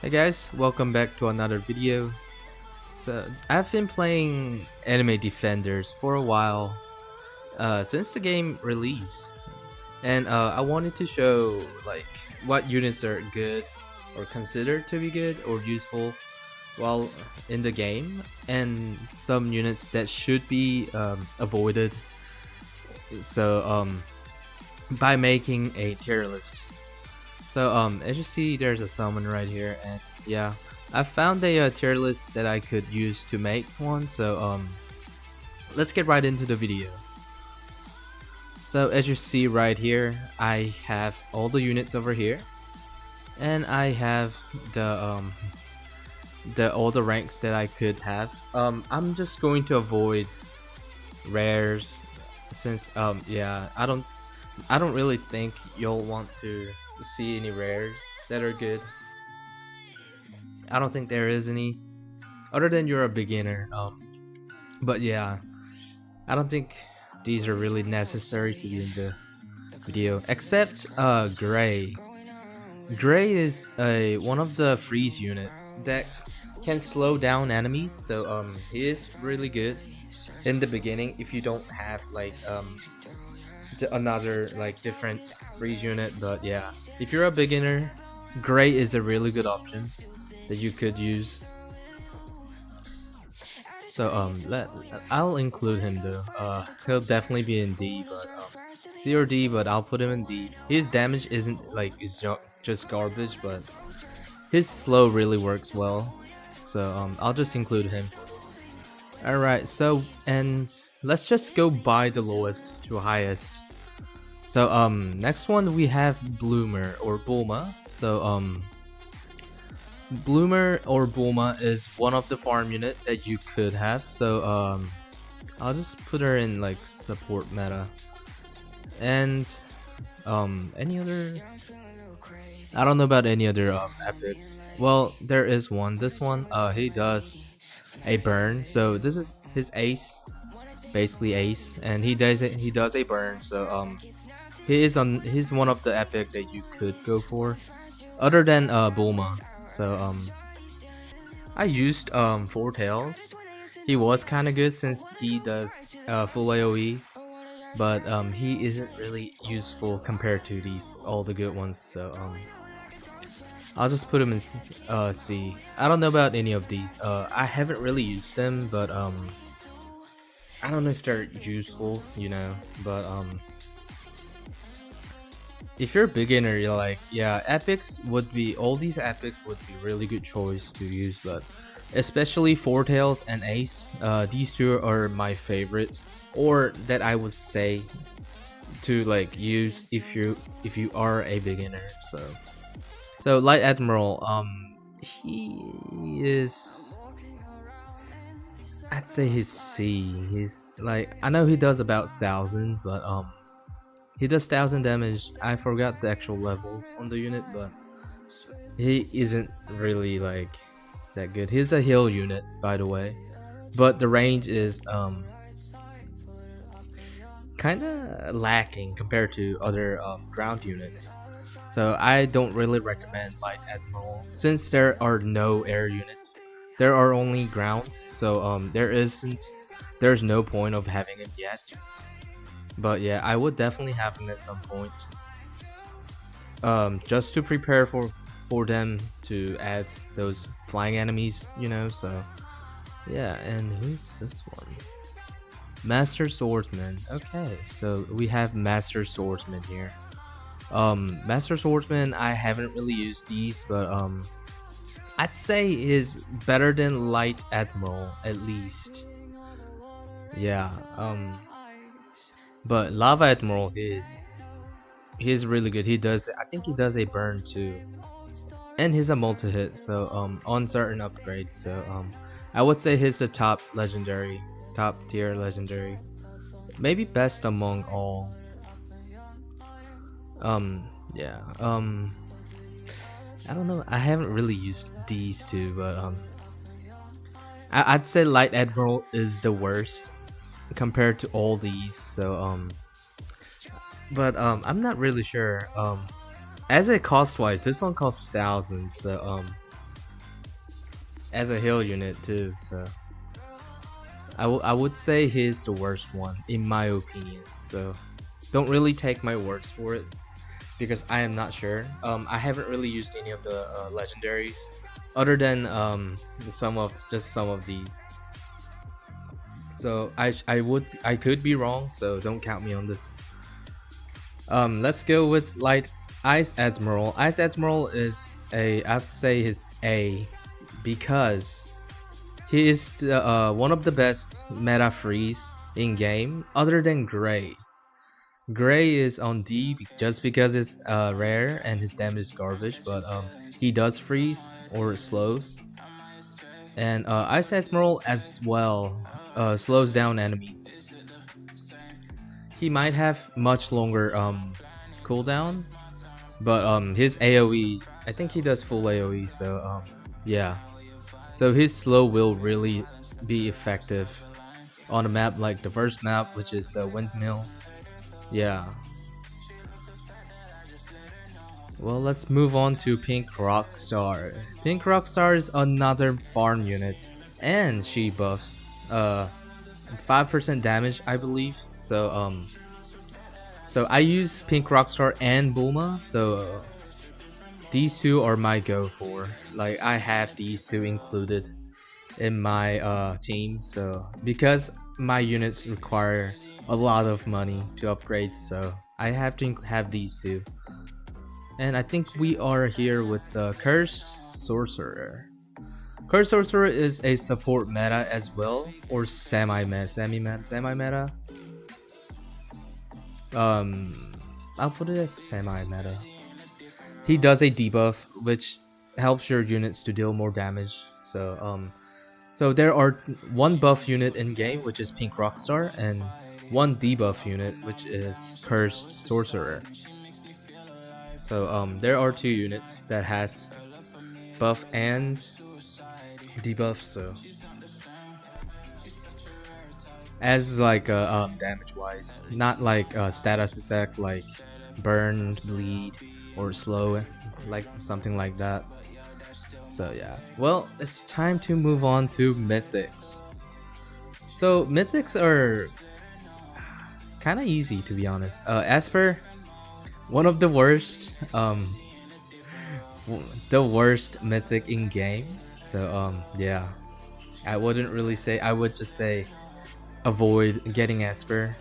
Hey guys, welcome back to another video. So I've been playing Anime Defenders for a while since the game released, and I wanted to show like what units are good or considered to be good or useful while in the game, and some units that should be avoided. So by making a tier list. So as you see, there's a summon right here, and yeah, I found a tier list that I could use to make one. So let's get right into the video. So as you see right here, I have all the units over here, and I have the all the ranks that I could have. I'm just going to avoid rares since yeah, I don't really think you'll want to see any rares that are good. I don't think there is any, other than you're a beginner. But yeah, I don't think these are really necessary to be in the video, except Gray. Gray is a one of the freeze unit that can slow down enemies, so he is really good in the beginning if you don't have like another like different freeze unit. But yeah, if you're a beginner, Gray is a really good option that you could use. So I'll include him though. He'll definitely be in D, but C or D, but I'll put him in D. His damage isn't like just garbage, but his slow really works well. So I'll just include him for this. All right, so and let's just go by the lowest to highest. So next one we have Bloomer or Bulma. So Bloomer or Bulma is one of the farm unit that you could have. So I'll just put her in like support meta. And any other, I don't know about any other epics. Well, there is one. This one he does a burn. So this is his ace, basically ace, and he does a burn. So he's one of the epic that you could go for other than Bulma. So I used Four Tails. He was kind of good since he does full AoE, but he isn't really useful compared to these all the good ones. So I'll just put him in C. I don't know about any of these. I haven't really used them, but I don't know if they're useful, you know. But if you're a beginner, you're like, yeah, epics would be, all these epics would be really good choice to use, but especially Four Tails and Ace, these two are my favorite, or that I would say to like use if you are a beginner. So Light Admiral, he is, I'd say he's C. He's like, I know he does about 1,000, but he does 1,000 damage. I forgot the actual level on the unit, but he isn't really like that good. He's a heal unit, by the way, but the range is kind of lacking compared to other ground units. So I don't really recommend Light Admiral since there are no air units. There are only ground, so there's no point of having it yet. But yeah, I would definitely have him at some point. Just to prepare for them to add those flying enemies, you know. So yeah, and who's this one? Master Swordsman. Okay, so we have Master Swordsman here. Master Swordsman, I haven't really used these, but I'd say is better than Light Admiral at least. Yeah. But Lava Admiral he's really good. I think he does a burn too, and he's a multi-hit. So on certain upgrades. So I would say he's the top tier legendary, maybe best among all. Yeah. I don't know. I haven't really used these two, but I'd say Light Admiral is the worst compared to all these. So but I'm not really sure. As a cost wise, this one costs thousands. So as a heal unit too. So I would say he's the worst one in my opinion. So don't really take my words for it because I am not sure. I haven't really used any of the legendaries other than some of these. So I could be wrong. So don't count me on this. Let's go with light Ice Admiral. Ice Admiral is I would say his A because he is one of the best meta freeze in game other than Gray. Gray is on D just because it's rare and his damage is garbage, but he does freeze or slows. And Ice Admiral as well slows down enemies. He might have much longer cooldown, but his AoE, I think he does full AoE, so yeah. So his slow will really be effective on a map like the first map, which is the windmill. Yeah. Well, let's move on to Pink Rockstar. Pink Rockstar is another farm unit, and she buffs 5% damage, I believe. So I use Pink Rockstar and Bulma, so these two are my go for. Like I have these two included in my team, so because my units require a lot of money to upgrade, so I have to have these two. And I think we are here with the Cursed Sorcerer. Cursed Sorcerer is a support meta as well, or semi-meta. I'll put it as semi-meta. He does a debuff, which helps your units to deal more damage. So there are one buff unit in game, which is Pink Rockstar, and one debuff unit, which is Cursed Sorcerer. So there are two units that has buff and debuff. So as like damage wise, not like status effect like burn, bleed, or slow, like something like that. So yeah, well, it's time to move on to mythics. So mythics are kind of easy, to be honest. Esper, one of the worst mythic in game. So yeah, I wouldn't really say, I would just say avoid getting Esper.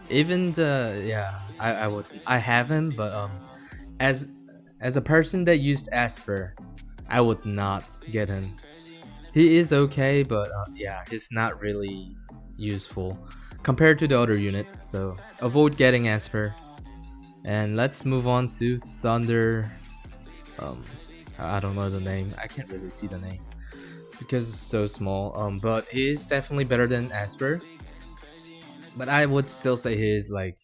Even the, yeah, I have him, but as a person that used Esper, I would not get him. He is okay, but yeah, he's not really useful compared to the other units, so avoid getting Esper. And let's move on to Thunder. I don't know the name. I can't really see the name because it's so small. But he is definitely better than Esper. But I would still say he is like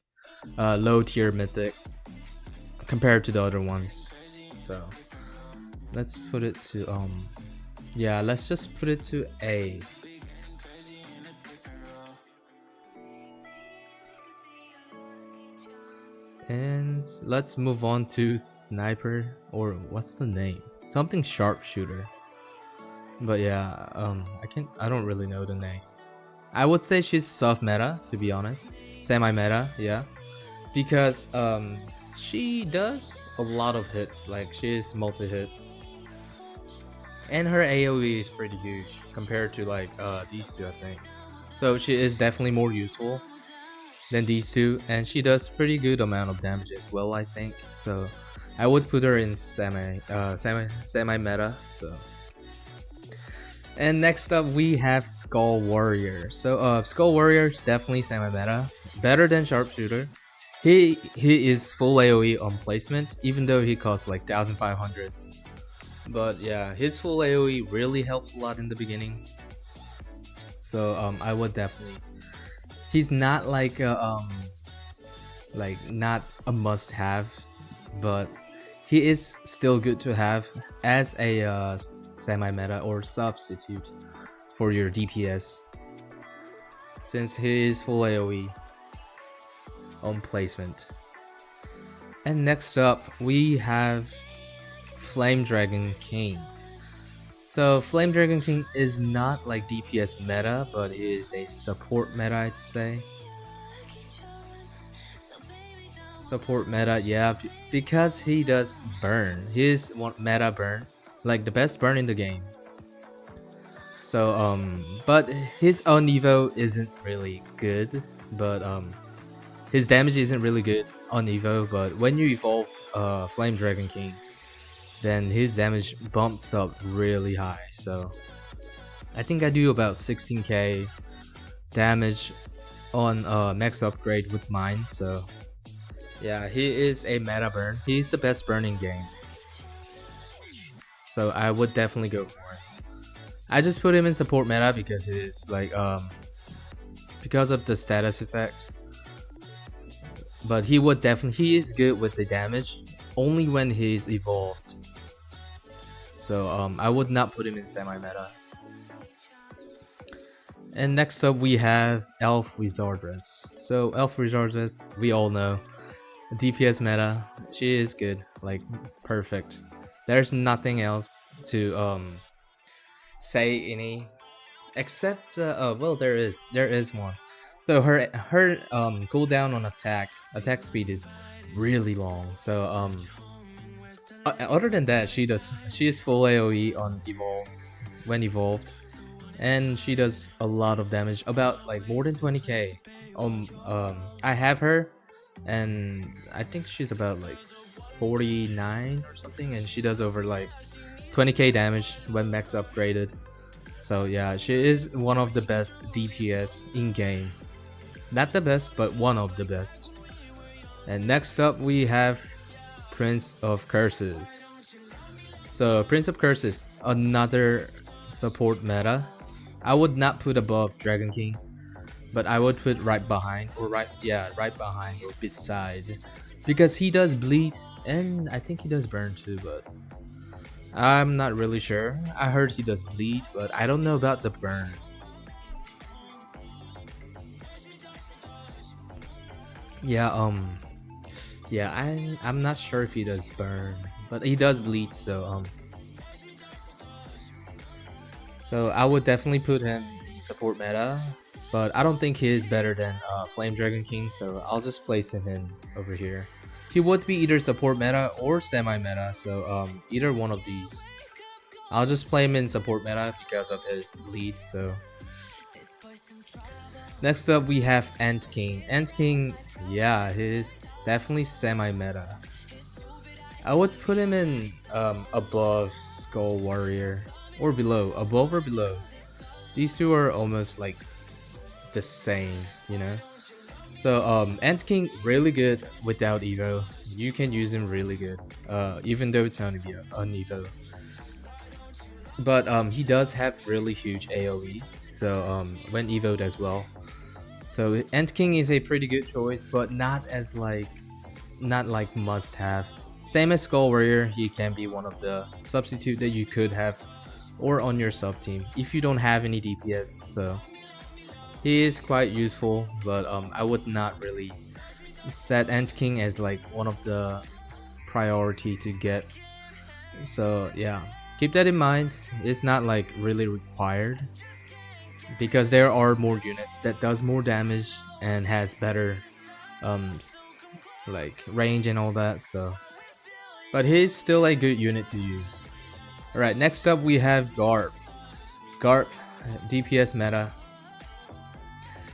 low tier mythics compared to the other ones. So let's put it to yeah, let's just put it to A. And let's move on to Sniper, or what's the name? Something Sharpshooter. But yeah, I don't really know the names. I would say she's soft meta, to be honest. Semi meta, yeah. Because she does a lot of hits, like she's multi-hit. And her AoE is pretty huge compared to like these two, I think. So she is definitely more useful than these two, and she does pretty good amount of damage as well, I think. So I would put her in semi meta. So, and next up we have Skull Warrior. So Skull Warrior is definitely semi meta, better than Sharpshooter. He is full AoE on placement, even though he costs like 1,500. But yeah, his full AoE really helps a lot in the beginning. So I would definitely. He's not like not a must-have, but he is still good to have as a semi-meta or substitute for your DPS, since he is full AoE on placement. And next up we have Flame Dragon King. So Flame Dragon King is not like DPS meta, but it is a support meta, I'd say. Support meta, yeah, because he does burn. He's one meta burn, like the best burn in the game. So but his on Evo isn't really good, but his damage isn't really good on Evo. But when you evolve Flame Dragon King, then his damage bumps up really high. So I think I do about 16k damage on max upgrade with mine. So yeah, he is a meta burn. He's the best burning game. So I would definitely go for it. I just put him in support meta because it's like because of the status effect. But he is good with the damage only when he's evolved. So I would not put him in semi meta. And next up we have Elf Wizardress. So Elf Wizardress, we all know, DPS meta, she is good, like perfect. There's nothing else to say any, except well, there is one. So her cooldown on attack speed is really long. So other than that, she is full AoE on when evolved, and she does a lot of damage, about like more than 20k. I have her, and I think she's about like 49 or something, and she does over like 20k damage when max upgraded. So yeah, she is one of the best DPS in game. Not the best, but one of the best. And next up we have Prince of Curses. So Prince of Curses, another support meta. I would not put above Dragon King, but I would put right behind or right behind or beside, because he does bleed and I think he does burn too, but I'm not really sure. I heard he does bleed, but I don't know about the burn. Yeah, I'm not sure if he does burn, but he does bleed, so I would definitely put him in support meta, but I don't think he is better than Flame Dragon King, so I'll just place him in over here. He would be either support meta or semi meta, so either one of these. I'll just play him in support meta because of his bleed. So next up we have Ant King. Ant King, yeah, he's definitely semi meta. I would put him in above Skull Warrior or below, above or below. These two are almost like the same, you know. So Ant King really good without Evo. You can use him really good, even though it's on Evo. But he does have really huge AoE, so when evoed as well. So Ant King is a pretty good choice, but not like must have. Same as Skull Warrior, he can be one of the substitute that you could have, or on your sub team if you don't have any DPS. So he is quite useful, but I would not really set Ant King as like one of the priority to get. So yeah, keep that in mind. It's not like really required, because there are more units that does more damage and has better like range and all that. So but he's still a good unit to use. Alright, next up we have Garp. Garp, DPS meta.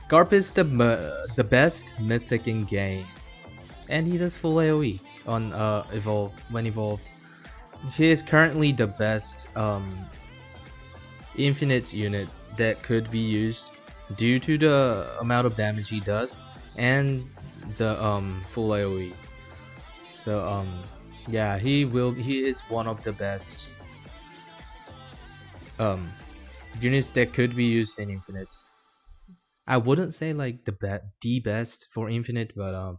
Garp is the best mythic in game, and he does full AoE on when evolved. He is currently the best infinite unit that could be used due to the amount of damage he does and the full AoE. So yeah, he is one of the best units that could be used in infinite. I wouldn't say like the best for infinite, but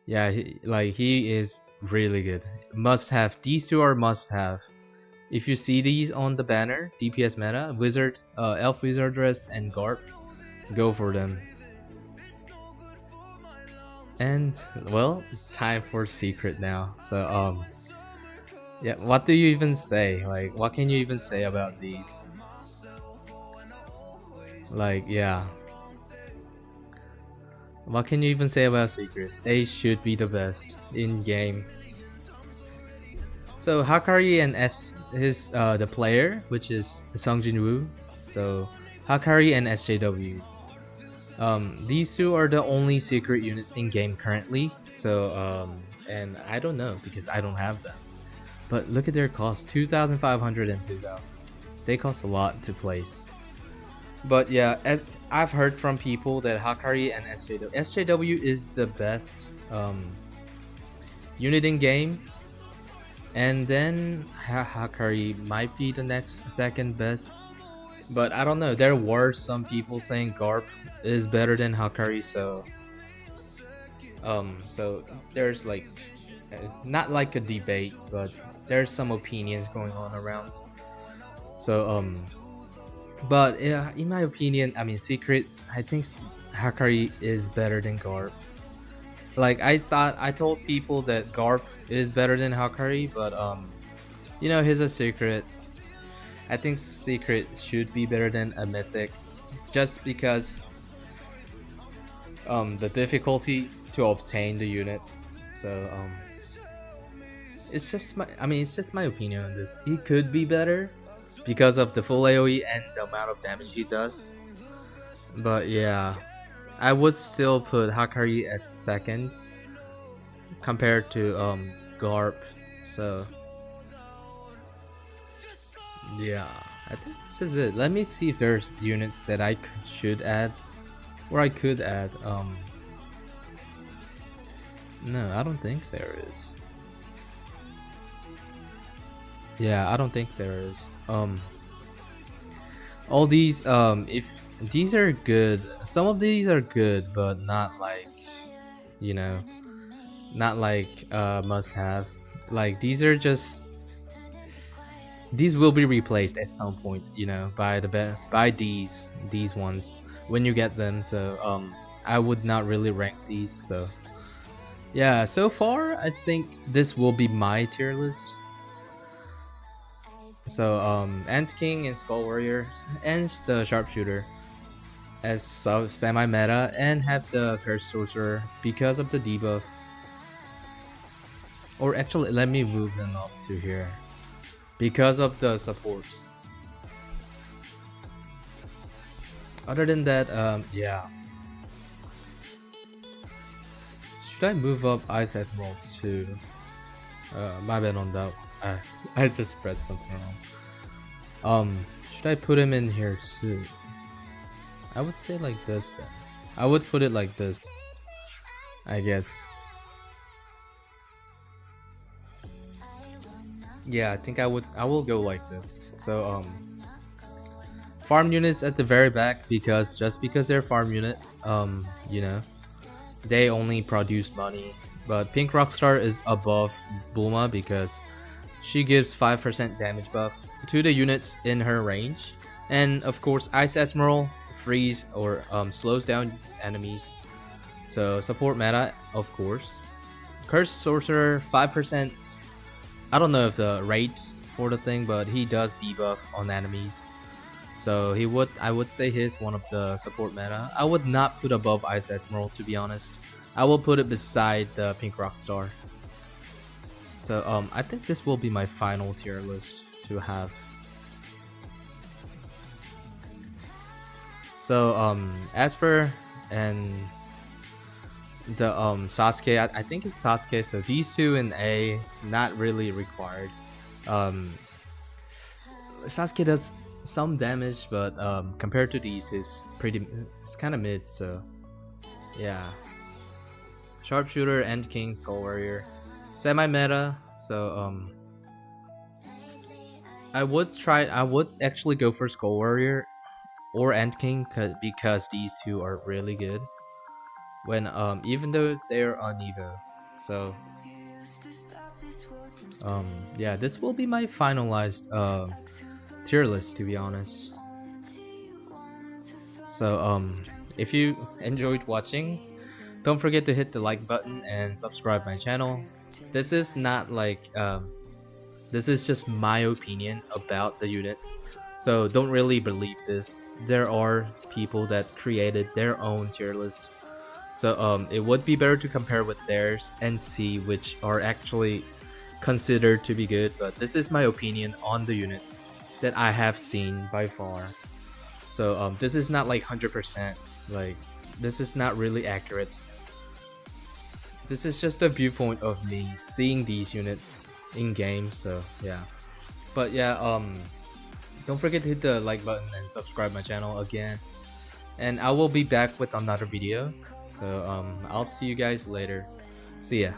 yeah, he is really good. Must have. These two are must have. If you see these on the banner, DPS meta, Wizard, Elf Wizardress, and Garp, go for them. And well, it's time for secret now. So Yeah, what do you even say? Like, what can you even say about these? Like, yeah. What can you even say about secrets? They should be the best in game. So Hakari and his the player, which is Sung Jin Woo. So Hakari and SJW. These two are the only secret units in game currently. So and I don't know because I don't have them. But look at their cost, 2,500 and 2,000. They cost a lot to place. But yeah, as I've heard from people that Hakari and SJW is the best unit in game, and then Hakari might be the next second best. But I don't know. There were some people saying Garp is better than Hakari, so there's like not like a debate, but there's some opinions going on around. So but yeah, in my opinion, I mean, Secret, I think Hakari is better than Garp. Like I told people that Garp is better than Hakari, but you know, he's a Secret. I think Secret should be better than a Mythic, just because the difficulty to obtain the unit. So it's just my opinion on this. He could be better because of the full AoE and the amount of damage he does. But yeah, I would still put Hakari as second compared to Garp. So yeah, I think this is it. Let me see if there's units that I should add, or I could add. No, I don't think there is. Yeah, I don't think there is. All these if these are good, some of these are good, but not like, you know, not like must have. Like these are just, these will be replaced at some point, you know, by by these ones when you get them. So I would not really rank these. So yeah, so far I think this will be my tier list. So Ant King and Skull Warrior and the Sharpshooter as semi meta, and have the Curse Sorcerer because of the debuff. Or actually, let me move them up to here because of the support. Other than that, yeah. Should I move up Ice Admirals too? My bad on that. I just pressed something wrong. Should I put him in here too? I would say like this then. I would put it like this, I guess. Yeah, I think I will go like this. So farm units at the very back, because just because they're farm unit, you know, they only produce money. But Pink Rockstar is above Bulma because she gives 5% damage buff to the units in her range. And of course, Ice Admiral freeze or slows down enemies. So support meta, of course. Curse Sorcerer, 5%. I don't know if the rate for the thing, but he does debuff on enemies. So I would say he's one of the support meta. I would not put above Ice Admiral, to be honest. I will put it beside the Pink Rockstar. So I think this will be my final tier list to have. So Asper and the Sasuke, I think it's Sasuke. So these two in A, not really required. Sasuke does some damage, but compared to these, it's kind of mid. So yeah, Sharpshooter, End King, Skull Warrior, semi meta. So I would actually go for Skull Warrior or End King because these two are really good when even though they're on Evo. So yeah, this will be my finalized tier list, to be honest. So if you enjoyed watching, don't forget to hit the like button and subscribe my channel. This is not like This is just my opinion about the units. So don't really believe this. There are people that created their own tier list. So it would be better to compare with theirs and see which are actually considered to be good. But this is my opinion on the units that I have seen by far. So this is not like 100%. Like this is not really accurate. This is just a viewpoint of me seeing these units in game. So yeah. But yeah, don't forget to hit the like button and subscribe my channel again. And I will be back with another video. So I'll see you guys later. See ya.